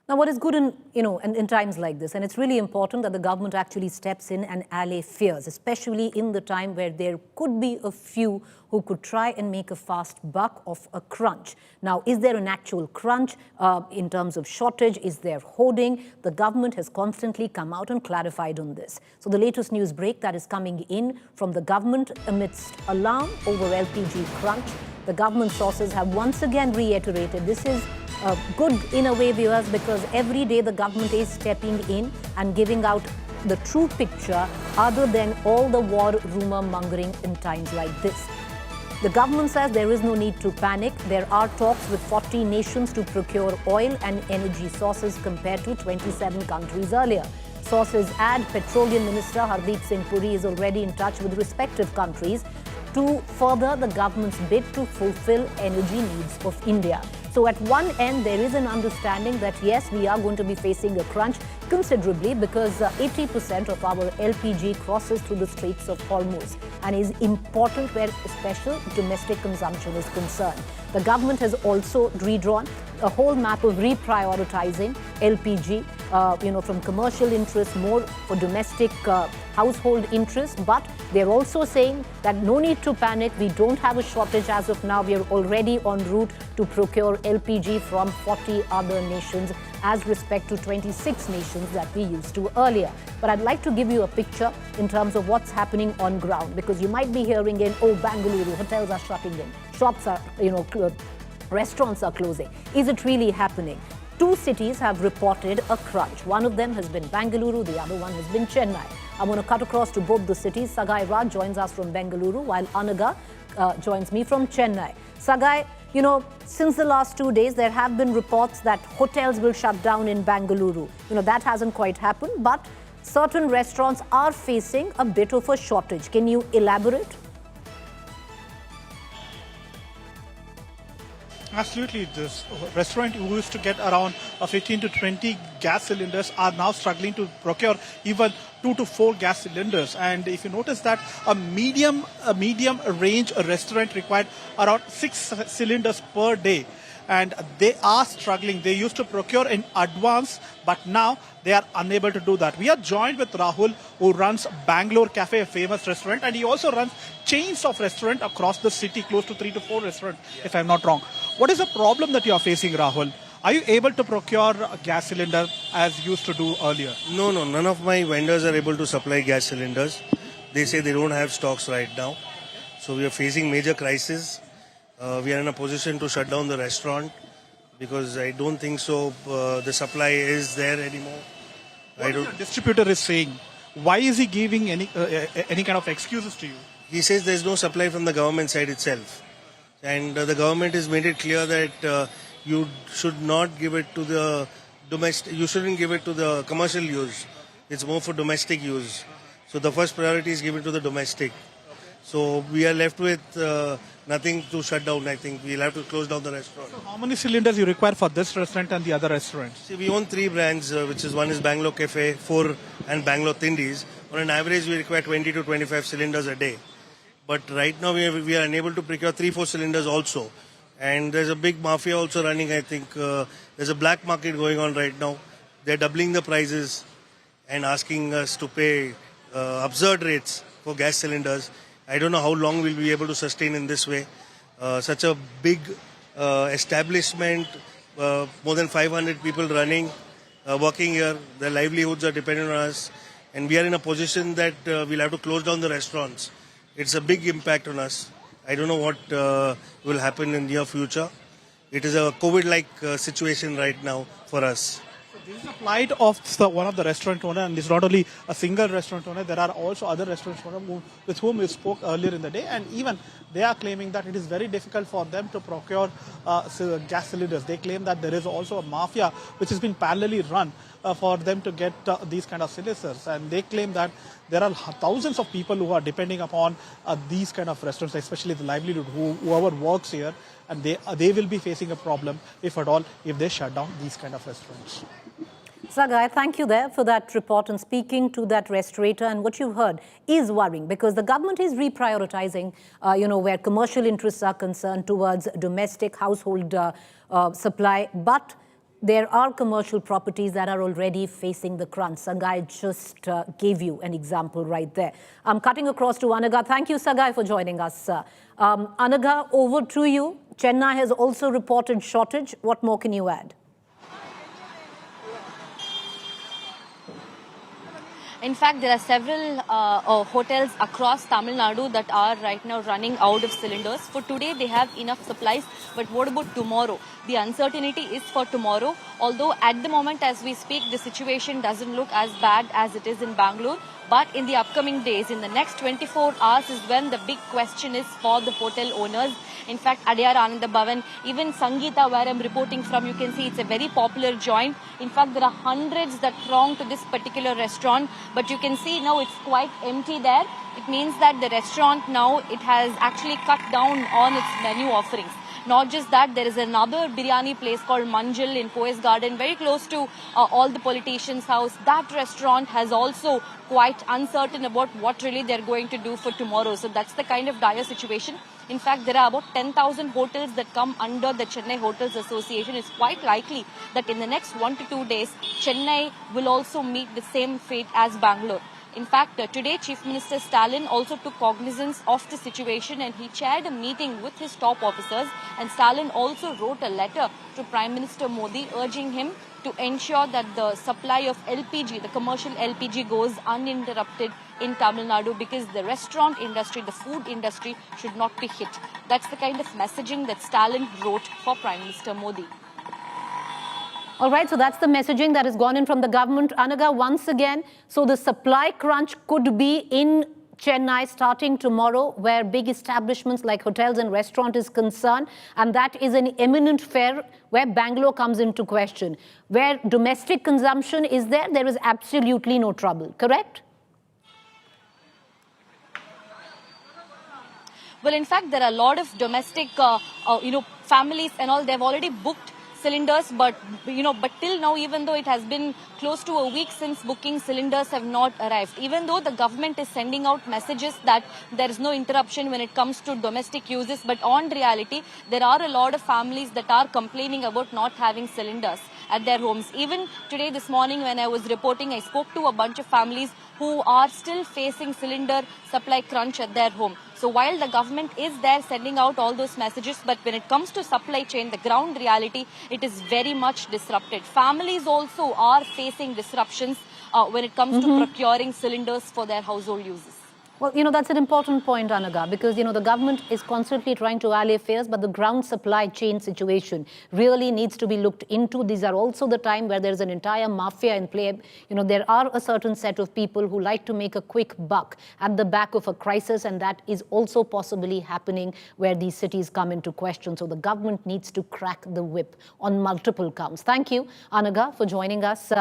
Now, what is good in times like this, and it's really important that the government actually steps in and allay fears, especially in the time where there could be a few who could try and make a fast buck of a crunch. Now, is there an actual crunch in terms of shortage? Is there hoarding? The government has constantly come out and clarified on this. So the latest news break that is coming in from the government amidst alarm over LPG crunch. The government sources have once again reiterated this is good in a way, viewers, because every day the government is stepping in and giving out the true picture other than all the war rumor mongering in times like this. The government says there is no need to panic. There are talks with 40 nations to procure oil and energy sources compared to 27 countries earlier. Sources add Petroleum Minister Hardeep Singh Puri is already in touch with respective countries to further the government's bid to fulfill energy needs of India. So at one end, there is an understanding that, yes, we are going to be facing a crunch considerably because 80% of our LPG crosses through the Straits of Hormuz and is important where special domestic consumption is concerned. The government has also redrawn a whole map of reprioritizing LPG, from commercial interests more for domestic household interests. But they're also saying that no need to panic. We don't have a shortage as of now. We are already en route to procure LPG from 40 other nations as respect to 26 nations that we used to earlier. But I'd like to give you a picture in terms of what's happening on ground, because you might be hearing in, oh, Bengaluru, hotels are shutting in, shops are, restaurants are closing. Is it really happening? Two cities have reported a crunch. One of them has been Bengaluru, the other one has been Chennai. I'm going to cut across to both the cities. Sagai Raj joins us from Bengaluru, while Anaga joins me from Chennai. Sagai, since the last 2 days, there have been reports that hotels will shut down in Bengaluru. That hasn't quite happened, but certain restaurants are facing a bit of a shortage. Can you elaborate? Absolutely. This restaurant who used to get around 15 to 20 gas cylinders are now struggling to procure even 2 to 4 gas cylinders. And if you notice that a medium range restaurant required around 6 cylinders per day. And they are struggling. They used to procure in advance, but now they are unable to do that. We are joined with Rahul, who runs Bangalore Cafe, a famous restaurant, and he also runs chains of restaurants across the city, close to 3 to 4 restaurants, if I'm not wrong. What is the problem that you are facing, Rahul? Are you able to procure a gas cylinder as you used to do earlier? No, none of my vendors are able to supply gas cylinders. They say they don't have stocks right now. So we are facing major crisis. We are in a position to shut down the restaurant because I don't think so the supply is there anymore. What the distributor is saying? Why is he giving any kind of excuses to you? He says there's no supply from the government side itself. And the government has made it clear that you should not give it to the domestic, you shouldn't give it to the commercial use. It's more for domestic use. So the first priority is given to the domestic. So we are left with nothing to shut down. I think we'll have to close down the restaurant. So how many cylinders you require for this restaurant and the other restaurants? See, we own 3 brands, which is one is Bangalore Cafe, 4 and Bangalore Tindis. On an average, we require 20 to 25 cylinders a day. But right now, we are unable to procure 3-4 cylinders also. And there's a big mafia also running, I think. There's a black market going on right now. They're doubling the prices and asking us to pay absurd rates for gas cylinders. I don't know how long we'll be able to sustain in this way. Such a big establishment, more than 500 people running, working here. Their livelihoods are dependent on us. And we are in a position that we'll have to close down the restaurants. It's a big impact on us. I don't know what will happen in the near future. It is a COVID-like situation right now for us. This is a plight of one of the restaurant owner, and it's not only a single restaurant owner. There are also other restaurant owners with whom we spoke earlier in the day, and even they are claiming that it is very difficult for them to procure gas cylinders. They claim that there is also a mafia which has been parallelly run for them to get these kind of cylinders, and they claim that there are thousands of people who are depending upon these kind of restaurants, especially the livelihood, whoever works here, and they will be facing a problem, if at all, if they shut down these kind of restaurants. Sagai, thank you there for that report and speaking to that restaurateur. And what you've heard is worrying because the government is reprioritizing, where commercial interests are concerned towards domestic household supply. But there are commercial properties that are already facing the crunch. Sagai just gave you an example right there. I'm cutting across to Anaga. Thank you, Sagai, for joining us. Anaga, over to you. Chennai has also reported shortage. What more can you add? In fact, there are several hotels across Tamil Nadu that are right now running out of cylinders. For today, they have enough supplies. But what about tomorrow? The uncertainty is for tomorrow. Although at the moment, as we speak, the situation doesn't look as bad as it is in Bangalore. But in the upcoming days, in the next 24 hours is when the big question is for the hotel owners. In fact, Adyar Ananda Bhavan, even Sangeeta, where I'm reporting from, you can see it's a very popular joint. In fact, there are hundreds that throng to this particular restaurant. But you can see now it's quite empty there. It means that the restaurant now, it has actually cut down on its menu offerings. Not just that, there is another biryani place called Manjil in Poes Garden, very close to all the politicians' house. That restaurant has also quite uncertain about what really they're going to do for tomorrow. So that's the kind of dire situation. In fact, there are about 10,000 hotels that come under the Chennai Hotels Association. It's quite likely that in the next 1 to 2 days, Chennai will also meet the same fate as Bangalore. In fact, today Chief Minister Stalin also took cognizance of the situation and he chaired a meeting with his top officers, and Stalin also wrote a letter to Prime Minister Modi urging him to ensure that the supply of LPG, the commercial LPG, goes uninterrupted in Tamil Nadu because the restaurant industry, the food industry should not be hit. That's the kind of messaging that Stalin wrote for Prime Minister Modi. All right, so that's the messaging that has gone in from the government. Anaga, once again, so the supply crunch could be in Chennai starting tomorrow, where big establishments like hotels and restaurants is concerned, and that is an imminent fear where Bangalore comes into question. Where domestic consumption is there, there is absolutely no trouble, correct? Well, in fact, there are a lot of domestic, families and all. They've already booked cylinders, but till now, even though it has been close to a week since booking, cylinders have not arrived. Even though the government is sending out messages that there is no interruption when it comes to domestic uses, but on reality, there are a lot of families that are complaining about not having cylinders at their homes. Even today, this morning, when I was reporting, I spoke to a bunch of families who are still facing cylinder supply crunch at their home. So while the government is there sending out all those messages, but when it comes to supply chain, the ground reality, it is very much disrupted. Families also are facing disruptions when it comes to procuring cylinders for their household uses. Well, that's an important point, Anaga, because, the government is constantly trying to allay fears, but the ground supply chain situation really needs to be looked into. These are also the time where there's an entire mafia in play. There are a certain set of people who like to make a quick buck at the back of a crisis, and that is also possibly happening where these cities come into question. So the government needs to crack the whip on multiple counts. Thank you, Anaga, for joining us.